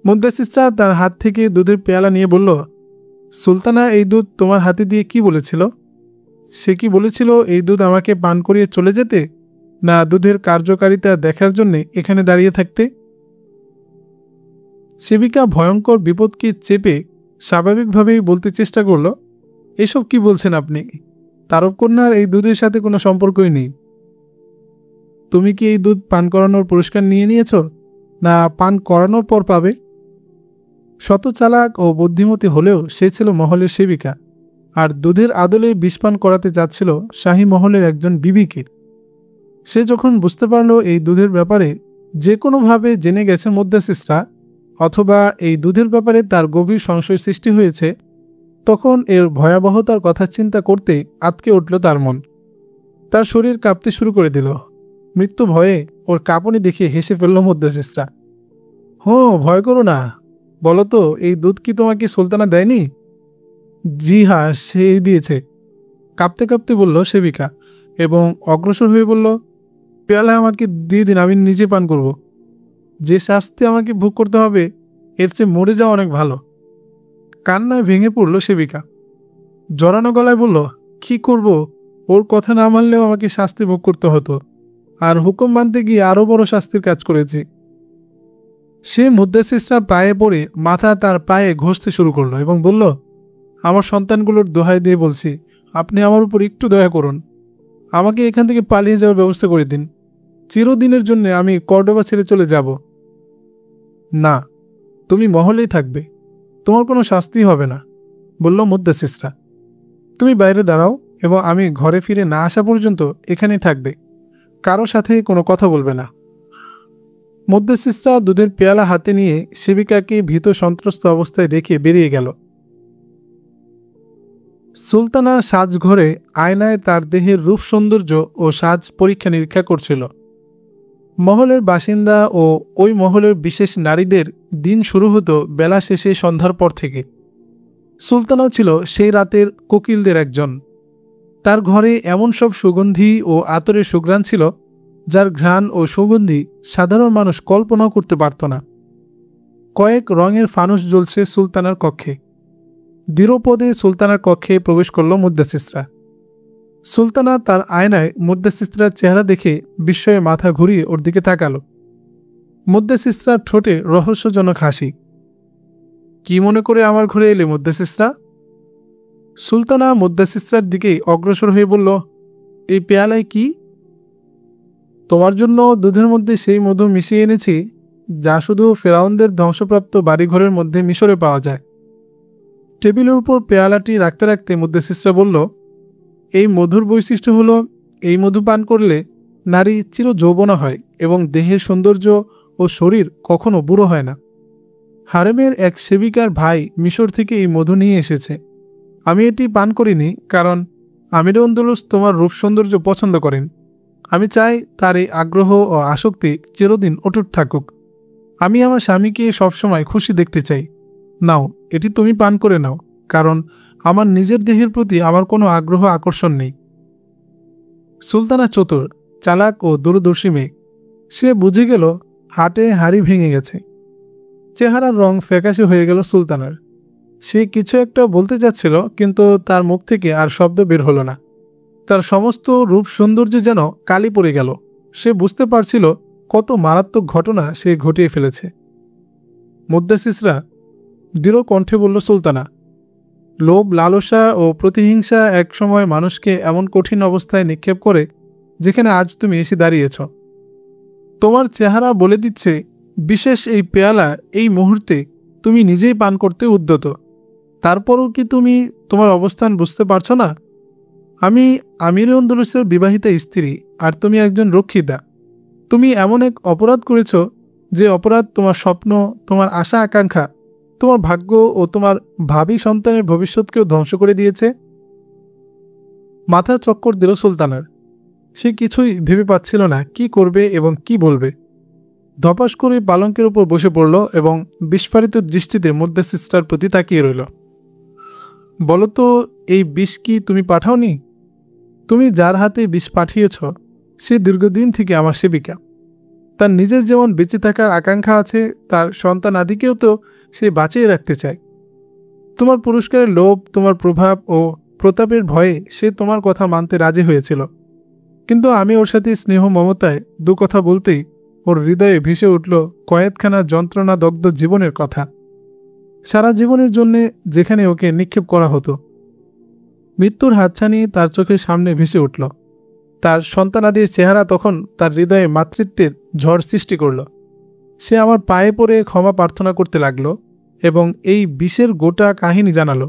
মুদ্দাসিসরা তার হাত থেকে দুধের পেয়ালা নিয়ে বলল, সুলতানা এই দুধ তোমার হাতে দিয়ে কি বলেছিল? সে কি বলেছিল এই দুধ আমাকে পান করিয়ে চলে যেতে, না দুধের কার্যকারিতা দেখার জন্য এখানে দাঁড়িয়ে থাকতে? সেবিকা ভয়ঙ্কর বিপদকে চেপে স্বাভাবিকভাবেই বলতে চেষ্টা করল, এসব কি বলছেন আপনি? তারককন্যার এই দুধের সাথে কোনো সম্পর্কই নেই। তুমি কি এই দুধ পান করানোর পুরস্কার নিয়ে নিয়েছ, না পান করানোর পর পাবে? শত চালাক ও বুদ্ধিমতী হলেও সে ছিল মহলের সেবিকা, আর দুধের আদলে বিষপান করাতে যাচ্ছিল শাহী মহলের একজন বিবিকে। সে যখন বুঝতে পারল এই দুধের ব্যাপারে যে কোনোভাবে জেনে গেছে মুদ্দাসিসরা, অথবা এই দুধের ব্যাপারে তার গভীর সংশয় সৃষ্টি হয়েছে, তখন এর ভয়াবহতার কথা চিন্তা করতে আঁতকে উঠল তার মন। তার শরীর কাঁপতে শুরু করে দিল। মৃত্যু ভয়ে ওর কাঁপুনি দেখে হেসে ফেলল মুদ্দাসিসরা। ভয় করো না, বলো তো এই দুধ কি তোমাকে সুলতানা দেয়নি? জি হ্যাঁ, সেই দিয়েছে, কাঁপতে কাঁপতে বলল সেবিকা, এবং অগ্রসর হয়ে বলল, পেয়ালা আমাকে দিয়ে দিন, আমি নিজে পান করব। যে শাস্তি আমাকে ভোগ করতে হবে এর চেয়ে মরে যাওয়া অনেক ভালো। কান্নায় ভেঙে পড়ল সেবিকা। জড়ানো গলায় বলল, কি করব? ওর কথা না মানলেও আমাকে শাস্তি ভোগ করতে হতো, আর হুকুম মানতে গিয়ে আরো বড় শাস্তির কাজ করেছি। সে মুদ্দাসিসরার পায়ে পড়ে মাথা তার পায়ে ঘষতে শুরু করলো এবং বলল, আমার সন্তানগুলোর দোহাই দিয়ে বলছি, আপনি আমার উপর একটু দয়া করুন। আমাকে এখান থেকে পালিয়ে যাওয়ার ব্যবস্থা করে দিন। চিরদিনের জন্য আমি কর্ডোবা ছেড়ে চলে যাব। না, তুমি মহলেই থাকবে, তোমার কোনো শাস্তি হবে না, বলল মুদ্দাসিসরা। তুমি বাইরে দাঁড়াও এবং আমি ঘরে ফিরে না আসা পর্যন্ত এখানেই থাকবে, কারো সাথে কোনো কথা বলবে না। মুদ্দাসিসরা দুধের পেয়ালা হাতে নিয়ে সেবিকাকে ভীত সন্ত্রস্ত অবস্থায় রেখে বেরিয়ে গেল। সুলতানা সাজঘরে আয়নায় তার দেহের রূপ সৌন্দর্য ও সাজ পরীক্ষা নিরীক্ষা করছিল। মহলের বাসিন্দা ও ওই মহলের বিশেষ নারীদের দিন শুরু হতো বেলা শেষে সন্ধ্যার পর থেকে। সুলতানাও ছিল সেই রাতের কোকিলদের একজন। তার ঘরে এমন সব সুগন্ধি ও আতরের সুঘ্রাণ ছিল যার ঘ্রাণ ও সুগন্ধি সাধারণ মানুষ কল্পনাও করতে পারত না। কয়েক রঙের ফানুস জ্বলছে সুলতানার কক্ষে। দৃঢ়পদে সুলতানার কক্ষে প্রবেশ করল মুদ্দাসিসরা। সুলতানা তার আয়নায় মুদ্দাসিসরার চেহারা দেখে বিস্ময়ে মাথা ঘুরিয়ে ওর দিকে তাকালো। মুদ্দাসিসরার ঠোঁটে রহস্যজনক হাসি। কি মনে করে আমার ঘরে এলে মুদ্দাসিসরা? সুলতানা মুদ্দাসিসরার দিকে অগ্রসর হয়ে বলল, এই পেয়ালায় কি? তোমার জন্য দুধের মধ্যে সেই মধু মিশিয়ে এনেছি যা শুধু ফেরাউনদের ধ্বংসপ্রাপ্ত বাড়িঘরের মধ্যে মিশরে পাওয়া যায়। টেবিলের উপর পেয়ালাটি রাখতে রাখতে মুদ্দাসিসরা বলল, এই মধুর বৈশিষ্ট্য হলো এই মধু পান করলে নারী চির যৌবনা হয় এবং দেহের সৌন্দর্য ও শরীর কখনো বুড়ো হয় না। হারেমের এক সেবিকার ভাই মিশর থেকে এই মধু নিয়ে এসেছে। আমি এটি পান করিনি কারণ আমির আন্দলুস তোমার রূপ সৌন্দর্য পছন্দ করেন। আমি চাই তার এই আগ্রহ ও আসক্তি চিরদিন অটুট থাকুক। আমি আমার স্বামীকে সবসময় খুশি দেখতে চাই। নাও, এটি তুমি পান করে নাও, কারণ আমার নিজের দেহের প্রতি আমার কোনো আগ্রহ আকর্ষণ নেই। সুলতানা চতুর, চালাক ও দূরদর্শী মেয়ে। সে বুঝে গেল হাটে হাড়ি ভেঙে গেছে। চেহারার রং ফ্যাকাশে হয়ে গেল সুলতানার। সে কিছু একটা বলতে চাচ্ছিল, কিন্তু তার মুখ থেকে আর শব্দ বের হলো না। তার সমস্ত রূপ সৌন্দর্য যেন কালি পড়ে গেল। সে বুঝতে পারছিল কত মারাত্মক ঘটনা সে ঘটিয়ে ফেলেছে। মুদ্দাসিসরা, দৃঢ় কণ্ঠে বলল সুলতানা, লোভ, লালসা ও প্রতিহিংসা একসময় মানুষকে এমন কঠিন অবস্থায় নিক্ষেপ করে যেখানে আজ তুমি এসে দাঁড়িয়েছ। তোমার চেহারা বলে দিচ্ছে বিশেষ এই পেয়ালা এই মুহূর্তে তুমি নিজেই পান করতে উদ্যত। তারপরও কি তুমি তোমার অবস্থান বুঝতে পারছো না? আমি আমির আন্দলুসের বিবাহিতা স্ত্রী, আর তুমি একজন রক্ষিতা। তুমি এমন এক অপরাধ করেছ যে অপরাধ তোমার স্বপ্ন, তোমার আশা আকাঙ্ক্ষা, তোমার ভাগ্য ও তোমার ভাবী সন্তানের ভবিষ্যৎকেও ধ্বংস করে দিয়েছে। মাথা চক্কর দিল সুলতানার। সে কিছুই ভেবে পাচ্ছিল না কি করবে এবং কি বলবে। ধপাস করে পালঙ্কের উপর বসে পড়ল এবং বিস্ফারিত দৃষ্টিতে মুদ্দাসিসরার প্রতি তাকিয়ে রইল। বলতো, এই বিষ কি তুমি পাঠাওনি? তুমি যার হাতে বিষ পাঠিয়েছ সে দীর্ঘদিন থেকে আমার সেবিকা। তার নিজের যেমন বেঁচে থাকার আকাঙ্ক্ষা আছে, তার সন্তান আদিকেও তো সে বাঁচিয়ে রাখতে চায়। তোমার পুরস্কারের লোভ, তোমার প্রভাব ও প্রতাপের ভয়ে সে তোমার কথা মানতে রাজি হয়েছিল। কিন্তু আমি ওর সাথে স্নেহ মমতায় দু কথা বলতেই ওর হৃদয়ে ভেসে উঠল কয়েকখানা যন্ত্রণা দগ্ধ জীবনের কথা, সারা জীবনের জন্যে যেখানে ওকে নিক্ষেপ করা হতো। মৃত্যুর হাতছানি তার চোখের সামনে ভেসে উঠল। তার সন্তানাদির চেহারা তখন তার হৃদয়ে মাতৃত্বের ঝড় সৃষ্টি করল। সে আমার পায়ে পড়ে ক্ষমা প্রার্থনা করতে লাগলো এবং এই বিষের গোটা কাহিনী জানালো।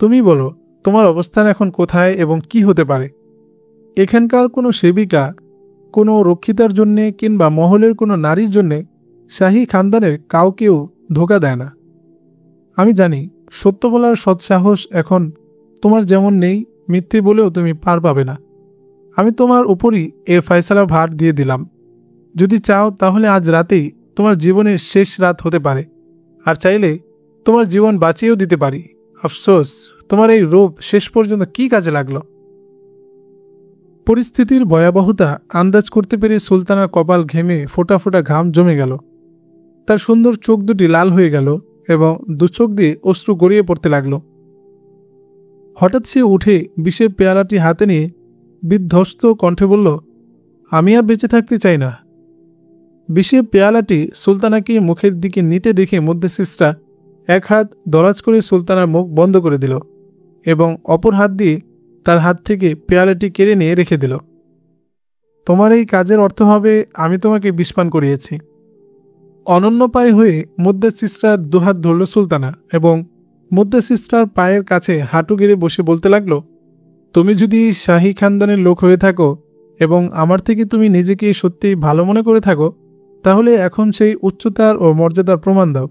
তুমি বলো, তোমার অবস্থান এখন কোথায় এবং কি হতে পারে? এখানকার কোনো সেবিকা, কোনো রক্ষিতার জন্যে কিংবা মহলের কোনো নারীর জন্যে শাহী খানদানের কাউকেও ধোকা দেয় না। আমি জানি সত্য বলার সৎসাহস এখন তোমার যেমন নেই, মিথ্যে বলেও তুমি পার পাবে না। আমি তোমার উপরই এর ফয়সালা ভার দিয়ে দিলাম। যদি চাও তাহলে আজ রাতেই তোমার জীবনের শেষ রাত হতে পারে, আর চাইলে তোমার জীবন বাঁচিয়েও দিতে পারি। আফসোস, তোমার এই রূপ শেষ পর্যন্ত কি কাজে লাগলো? পরিস্থিতির ভয়াবহতা আন্দাজ করতে পেরে সুলতানার কপাল ঘেমে ফোঁটা ফোঁটা ঘাম জমে গেল। তার সুন্দর চোখ দুটি লাল হয়ে গেল এবং দু চোখ দিয়ে অশ্রু গড়িয়ে পড়তে লাগল। হঠাৎ সে উঠে বিষের পেয়ালাটি হাতে নিয়ে বিধ্বস্ত কণ্ঠে বলল, আমি আর বেঁচে থাকতে চাই না। বিষের পেয়ালাটি সুলতানাকে মুখের দিকে নিতে দেখে মুদ্দাসিসরা এক হাত দরাজ করে সুলতানার মুখ বন্ধ করে দিল এবং অপর হাত দিয়ে তার হাত থেকে পেয়ালাটি কেড়ে নিয়ে রেখে দিল। তোমার এই কাজের অর্থ হবে আমি তোমাকে বিষপান করিয়েছি। অনন্যপায় হয়ে মুদ্দাসিসরার দুহাত ধরল সুলতানা এবং মুদ্দাসিসরার পায়ের কাছে হাঁটু গেড়ে বসে বলতে লাগলো, তুমি যদি শাহী খানদানের লোক হয়ে থাকো এবং আমার থেকে তুমি নিজেকে সত্যিই ভালো মনে করে থাকো, তাহলে এখন সেই উচ্চতার ও মর্যাদার প্রমাণ দাও।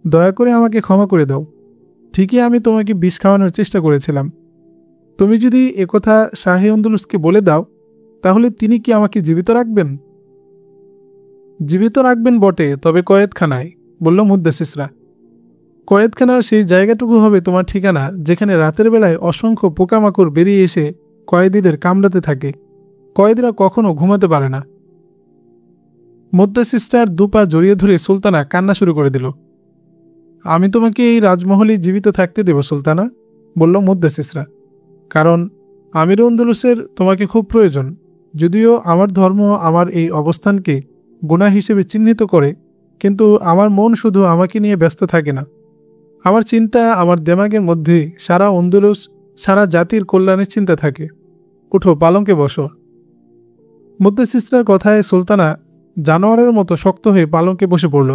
দয়া করে আমাকে ক্ষমা করে দাও। ঠিকই আমি তোমাকে বিষ খাওয়ানোর চেষ্টা করেছিলাম। তুমি যদি একথা শাহী আন্দলুসকে বলে দাও, তাহলে তিনি কি আমাকে জীবিত রাখবেন? জীবিত রাখবেন বটে, তবে কয়েদখানায়, বলল মুদ্দাসিসরা। কয়েদখানার সেই জায়গাটুকু হবে তোমার ঠিকানা, যেখানে রাতের বেলায় অসংখ্য পোকামাকড় বেরিয়ে এসে কয়েদিদের কামড়াতে থাকে। কয়েদিরা কখনো ঘুমাতে পারে না। মুদ্দাসিসরার দুপা জড়িয়ে ধরে সুলতানা কান্না শুরু করে দিল। আমি তোমাকে এই রাজমহলেই জীবিত থাকতে দেব সুলতানা, বলল মুদ্দাসিসরা, কারণ আমির আন্দলুসের তোমাকে খুব প্রয়োজন। যদিও আমার ধর্ম আমার এই অবস্থানকে গুনাহ হিসেবে চিহ্নিত করে, কিন্তু আমার মন শুধু আমাকে নিয়ে ব্যস্ত থাকে না। আমার চিন্তা, আমার দেমাগের মধ্যে সারা আন্দলুস, সারা জাতির কল্যাণের চিন্তা থাকে। উঠো, পালঙ্কে বসো। মুদ্দাসিসরার কথায় সুলতানা জানোয়ারের মতো শক্ত হয়ে পালঙ্কে বসে পড়ল।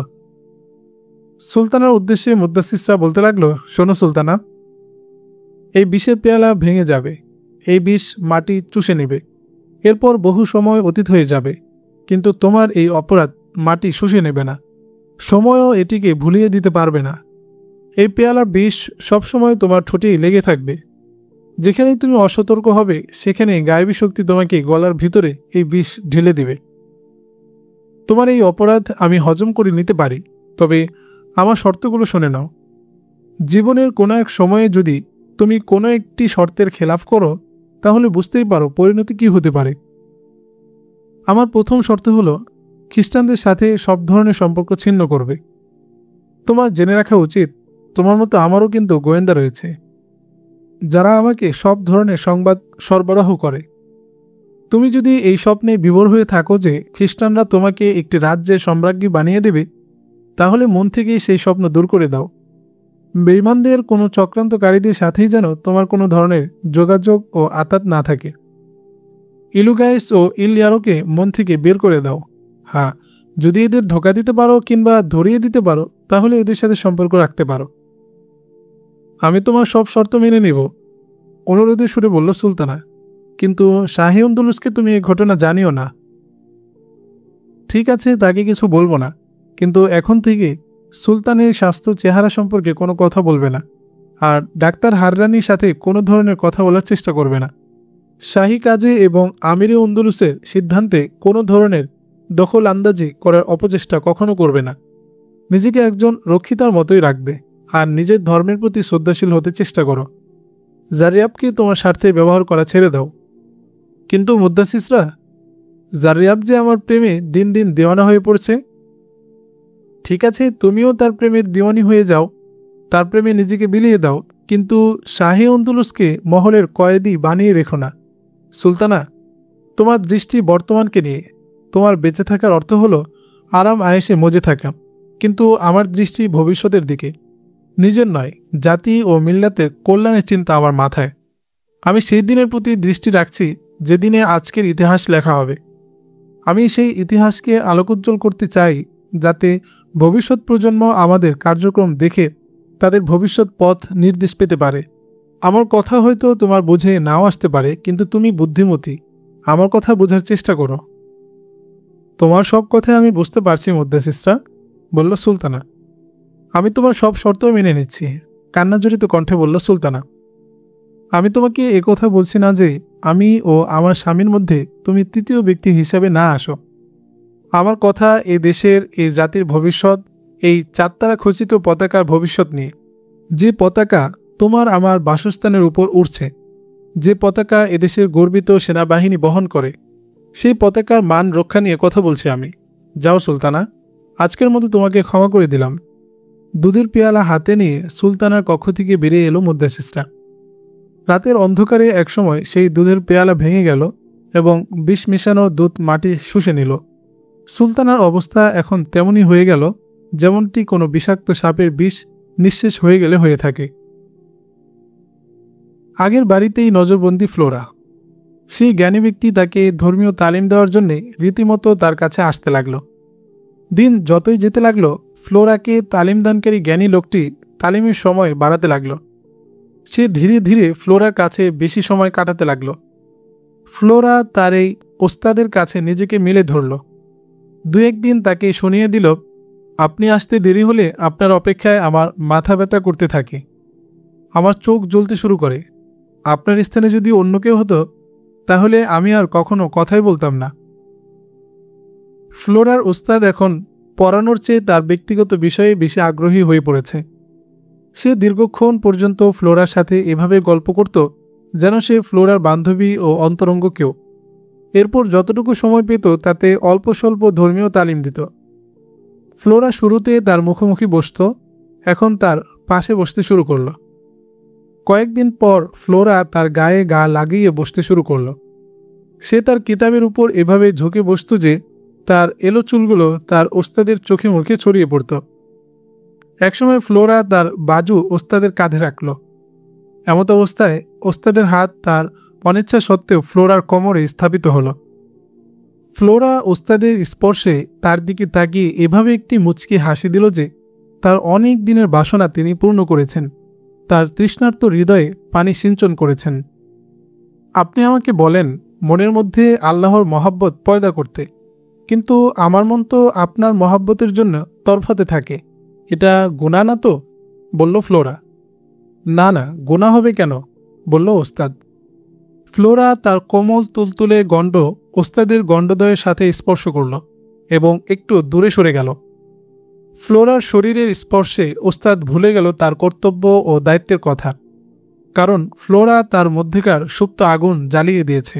সুলতানার উদ্দেশ্যে মুদ্দাসিসরা বলতে লাগলো, শোনো সুলতানা, এই বিষের পেয়ালা ভেঙে যাবে, এই বিষ মাটি চুষে নেবে, এরপর বহু সময় অতীত হয়ে যাবে, কিন্তু তোমার এই অপরাধ মাটি শুষে নেবে না, সময়ও এটিকে ভুলিয়ে দিতে পারবে না। এই পেয়ালার বিষ সবসময় তোমার ঠোঁটেই লেগে থাকবে। যেখানেই তুমি অসতর্ক হবে, সেখানে গায়েবী শক্তি তোমাকে গলার ভিতরে এই বিষ ঢেলে দিবে। তোমার এই অপরাধ আমি হজম করে নিতে পারি, তবে আমার শর্তগুলো শুনে নাও। জীবনের কোনো এক সময়ে যদি তুমি কোনো একটি শর্তের খেলাফ করো, তাহলে বুঝতেই পারো পরিণতি কি হতে পারে। আমার প্রথম শর্ত হলো, খ্রিস্টানদের সাথে সব ধরনের সম্পর্ক ছিন্ন করবে। তোমার জেনে রাখা উচিত, তোমার মতো আমারও কিন্তু গোয়েন্দা রয়েছে, যারা আমাকে সব ধরনের সংবাদ সরবরাহ করে। তুমি যদি এই স্বপ্নে বিভোর হয়ে থাকো যে খ্রিস্টানরা তোমাকে একটি রাজ্যের সম্রাজ্ঞী বানিয়ে দেবে, তাহলে মন থেকেই সেই স্বপ্ন দূর করে দাও। বেঈমানদের কোনো চক্রান্তকারীদের সাথেই যেন তোমার কোনো ধরনের যোগাযোগ ও আতাত না থাকে। ইলুগাইস ও ইলিয়ারোকে মন থেকে বের করে দাও। হ্যাঁ, যদি এদের ধোঁকা দিতে পারো কিংবা ধরিয়ে দিতে পারো, তাহলে এদের সাথে সম্পর্ক রাখতে পারো। আমি তোমার সব শর্ত মেনে নেব, অনুরোধের সুরে বলল সুলতানা। কিন্তু শাহী আন্দলুসকে তুমি এই ঘটনা জানিও না। ঠিক আছে, তাকে কিছু বলবো না, কিন্তু এখন থেকে সুলতানের স্বাস্থ্য চেহারা সম্পর্কে কোনো কথা বলবে না, আর ডাক্তার হাররানির সাথে কোনো ধরনের কথা বলার চেষ্টা করবে না। শাহী কাজে এবং আমিরে আন্দলুসের সিদ্ধান্তে কোনো ধরনের দখল আন্দাজি করার অপচেষ্টা কখনো করবে না। নিজেকে একজন রক্ষিতার মতোই রাখবে, আর নিজের ধর্মের প্রতি শ্রদ্ধাশীল হতে চেষ্টা করো। জারিয়াবকে তোমার স্বার্থে ব্যবহার করা ছেড়ে দাও। কিন্তু মুদ্দাসিসরা, জারিয়াব যে আমার প্রেমে দিন দিন দেওয়ানা হয়ে পড়ছে। ঠিক আছে, তুমিও তার প্রেমের দিওয়ানি হয়ে যাও, তার প্রেমে নিজেকে বিলিয়ে দাও, কিন্তু শাহী আন্দলুসকে মহলের কয়েদি বানিয়ে রেখো না। সুলতানা, তোমার দৃষ্টি বর্তমানকে নিয়ে। তোমার বেঁচে থাকার অর্থ হলো আরাম আয়েশে মজে থাকা, কিন্তু আমার দৃষ্টি ভবিষ্যতের দিকে। নিজের নয়, জাতি ও মিল্লাতের কল্যাণের চিন্তা আমার মাথায়। আমি সেই দিনের প্রতি দৃষ্টি রাখছি যেদিনে আজকের ইতিহাস লেখা হবে। আমি সেই ইতিহাসকে আলোকোজ্জ্বল করতে চাই, যাতে ভবিষ্যৎ প্রজন্ম আমাদের কার্যক্রম দেখে তাদের ভবিষ্যৎ পথ নির্দেশ পেতে পারে। আমার কথা হয়তো তোমার বুঝে নাও আসতে পারে, কিন্তু তুমি বুদ্ধিমতী, আমার কথা বোঝার চেষ্টা করো। তোমার সব কথাই আমি বুঝতে পারছি মুদ্দাসিসরা, বলল সুলতানা। আমি তোমার সব শর্ত মেনে নিচ্ছি, কান্নাজড়িত কণ্ঠে বলল সুলতানা। আমি তোমাকে একথা বলছি না যে আমি ও আমার স্বামীর মধ্যে তুমি তৃতীয় ব্যক্তি হিসাবে না আসো। আমার কথা এই দেশের, এই জাতির ভবিষ্যৎ, এই চারতারা খচিত পতাকার ভবিষ্যৎ নিয়ে। যে পতাকা তোমার আমার বাসস্থানের উপর উড়ছে, যে পতাকা এদেশের গর্বিত সেনাবাহিনী বহন করে, সেই পতাকার মান রক্ষা নিয়ে কথা বলছি আমি। যাও সুলতানা, আজকের মতো তোমাকে ক্ষমা করে দিলাম। দুধের পেয়ালা হাতে নিয়ে সুলতানার কক্ষ থেকে বেরিয়ে এলো মুদ্দাসিসরা। রাতের অন্ধকারে একসময় সেই দুধের পেয়ালা ভেঙে গেল এবং বিষ মেশানো দুধ মাটি শুষে নিল। সুলতানার অবস্থা এখন তেমনই হয়ে গেল যেমনটি কোনো বিষাক্ত সাপের বিষ নিঃশেষ হয়ে গেলে হয়ে থাকে। আগের বাড়িতেই নজরবন্দি ফ্লোরা। সেই জ্ঞানী ব্যক্তি তাকে ধর্মীয় তালিম দেওয়ার জন্য রীতিমতো তার কাছে আসতে লাগল। দিন যতই যেতে লাগলো, ফ্লোরাকে তালিমদানকারী জ্ঞানী লোকটি তালিমের সময় বাড়াতে লাগল। সে ধীরে ধীরে ফ্লোরার কাছে বেশি সময় কাটাতে লাগল। ফ্লোরা তার এই ওস্তাদের কাছে নিজেকে মেলে ধরল। দু একদিন তাকে শুনিয়ে দিল, আপনি আসতে দেরি হলে আপনার অপেক্ষায় আমার মাথা ব্যথা করতে থাকে, আমার চোখ জ্বলতে শুরু করে। আপনার স্থানে যদি অন্য কেউ হতো, তাহলে আমি আর কখনো কথাই বলতাম না। ফ্লোরার ওস্তাদ এখন পড়ানোর চেয়ে তার ব্যক্তিগত বিষয়ে বেশি আগ্রহী হয়ে পড়েছে। সে দীর্ঘক্ষণ পর্যন্ত ফ্লোরার সাথে এভাবে গল্প করত যেন সে ফ্লোরার বান্ধবী ও অন্তরঙ্গ কেউ। এরপর যতটুকু সময় পেত তাতে অল্প স্বল্প ধর্মীয় তালিম দিত। ফ্লোরা শুরুতে তার মুখোমুখি বসত, এখন তার পাশে বসতে শুরু করল। কয়েকদিন পর ফ্লোরা তার গায়ে গা লাগিয়ে বসতে শুরু করল। সে তার কিতাবের উপর এভাবে ঝুঁকে বসত যে তার এলো চুলগুলো তার ওস্তাদের চোখে মুখে ছড়িয়ে পড়ত। একসময় ফ্লোরা তার বাজু ওস্তাদের কাঁধে রাখল। এমত অবস্থায় ওস্তাদের হাত তার অনিচ্ছা সত্ত্বেও ফ্লোরার কোমরে স্থাপিত হলো। ফ্লোরা ওস্তাদের স্পর্শে তার দিকে তাকিয়ে এভাবে একটি মুচকি হাসি দিল যে তার অনেক দিনের বাসনা তিনি পূর্ণ করেছেন, তার তৃষ্ণার্ত হৃদয়ে পানি সিঞ্চন করেছেন। আপনি আমাকে বলেন মনের মধ্যে আল্লাহর মহাব্বত পয়দা করতে, কিন্তু আমার মন তো আপনার মহাব্বতের জন্য তরফাতে থাকে। এটা গুনাহ না তো? বলল ফ্লোরা। না না, গুনাহ হবে কেন? বলল ওস্তাদ। ফ্লোরা তার কোমল তুলতুলে গণ্ড ওস্তাদের গণ্ডদ্বয়ের সাথে স্পর্শ করল এবং একটু দূরে সরে গেল। ফ্লোরার শরীরের স্পর্শে ওস্তাদ ভুলে গেল তার কর্তব্য ও দায়িত্বের কথা, কারণ ফ্লোরা তার মধ্যেকার সুপ্ত আগুন জ্বালিয়ে দিয়েছে।